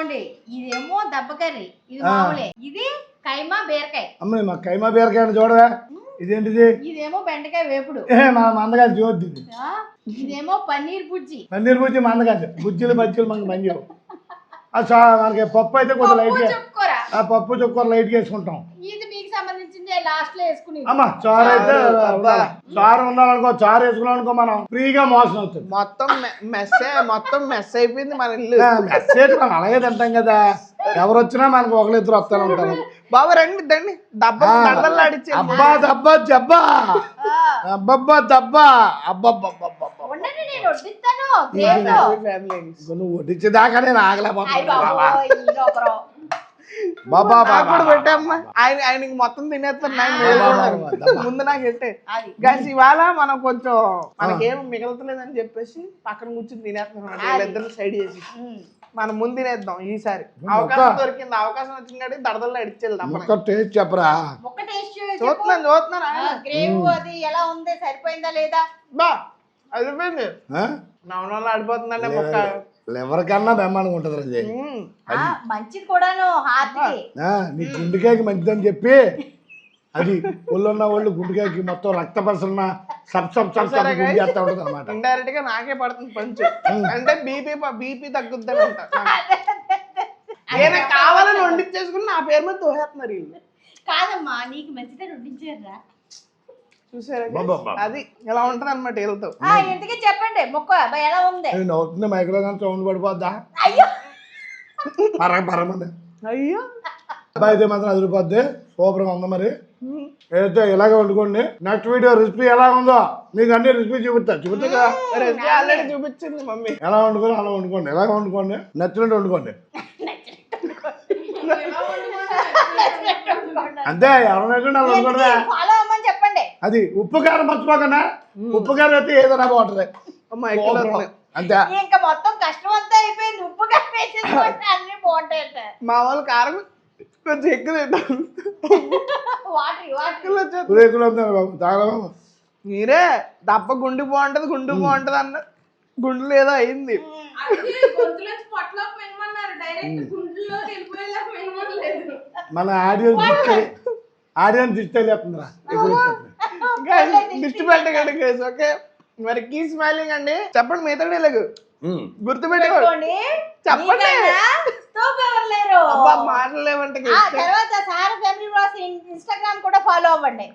ఇదిగోండి ఇదేమో దెబ్బ కర్రీ, ఇది మామూలే. ఇది కైమా బీరకాయ. అమ్మ మా కైమా బీరకాయ చూడవా, ఇదేంటిది? ఇదేమో బెండకాయ వేపుడు. మా మందగాది చూద్ది. ఇదేమో పన్నీర్ బుజ్జి. పన్నీర్ బుజ్జి మందగాది, బుజ్జిలు బజ్జీలు మనకి మంచి. మనకి పప్పు అయితే కొంచెం లైట్ గా, ఆ పప్పు చుక్కూర లైట్ గా వేసుకుంటాం. ఇది మీకు సంబంధించింది లాస్ట్ లో వేసుకుని. అమ్మా చారు అయితే చారు ఉండాలనుకో, చారు వేసుకున్నాం అనుకో మనం ఫ్రీగా మోసం అవుతుంది. మొత్తం మెస్ అయిపోయింది మన ఇల్లు. మెస్ మనం అలాగే తింటాం కదా, ఎవరు వచ్చినా మనకు ఒకరిద్దరు వస్తూనే ఉంటారు. బాబా రండి దండి డబ్బా ఆడిచ్చే. అబ్బా దబ్బా జబ్బా అబ్బబ్బా దబ్బా అబ్బబ్బబ్బబ్బబ్బా. నువ్వు వడ్డించేదాకా నేను ఆగలేకపోతున్నా. బాబా పెట్టమ్మా, ఆయనకి మొత్తం తినేస్తాను ముందు నాకు ఎట్టే గాసి. ఇవాళ మనం కొంచెం మనకేం మిగలతలేదని చెప్పేసి పక్కన కూర్చొని తినేస్తున్నాం వీళ్ళిద్దరిని సైడ్ చేసి. మనం ముందు తినేద్దాం ఈసారి. అవకాశం దొరికింది, అవకాశం వచ్చింది కాబట్టి దడదల్లో అడిచేద్దాం. టేస్ట్ చెప్పరా? చూస్తున్నాను అది ఎలా ఉంది, సరిపోయిందా లేదా? బా అయిపోయింది, నవనలు ఆడిపోతుందంటే మొక్క. ఎవరికన్నా బెమ్మానికి ఉంటుంది మంచిది కూడాను, నీ గుండెకాయకి మంచిదని చెప్పి అది ఒళ్ళున్న వాళ్ళు గుండెకాయకి మొత్తం రక్త పరిశీలన సబ్ చేస్తా ఉంటుంది అనమాట. ఇండైరెక్ట్ గా నాకే పడుతుంది పంచు, అంటే బీపీ తగ్గుద్దని అంట. కావాలని వండించేసుకుని నా పేరు మీద తోసేస్తున్నారు వీళ్ళు. కాదమ్మా, నీకు మంచిదని వండించారా? చూసారా అది ఎలా ఉంటది అనమాట వీళ్ళతో. ఇంతకీ చెప్పండి మొక్క ఎలా ఉంది? అవుతుంది మైక్రో సౌండ్ పడిపోద్దా? పరమంది అయ్యో అయితే మాత్రం అదిరిపోద్ది, సూపర్గా ఉంది. మరి అయితే ఇలాగే వండుకోండి. నెక్స్ట్ వీడియో రెసిపీ ఎలా ఉందో మీకు అన్ని రెసిపీ చూపిస్తా ఆల్రెడీ చూపించింది మమ్మీ. ఎలా వండుకోండి అలా వండుకోండి, ఎలాగ వండుకోండి, నచ్చినట్టు వండుకోండి అంతే. ఎవరైనా వండుకోండి. చెప్పండి. అది ఉప్పు కారం మర్చిపోకుండా, ఉప్పు కారం అయితే ఏదైనా బాగుంటది అంతే. ఇంకా మొత్తం కష్టం అంతా అయిపోయింది, ఉప్పు కారం అన్ని బాగుంటాయి. మా వాళ్ళు కారం కొంచెం ఎక్కువ మీరే తప్ప గుండు బాగుంటది అన్న గుండు ఏదో అయింది. మన ఆడియన్స్ తీసుకెళ్ళేస్తుందిరా, దిష్టి పెట్టకండి. ఓకే మరి కీ స్మైలింగ్ అండి. చెప్పండి మిగతా డైలాగ్ గుర్తుపెట్టుకోండి, చెప్పండి. మాటలేమంటే తర్వాత సారా ఫ్యామిలీ బ్లాగ్స్ ఇన్స్టాగ్రామ్ కూడా ఫాలో అవ్వండి.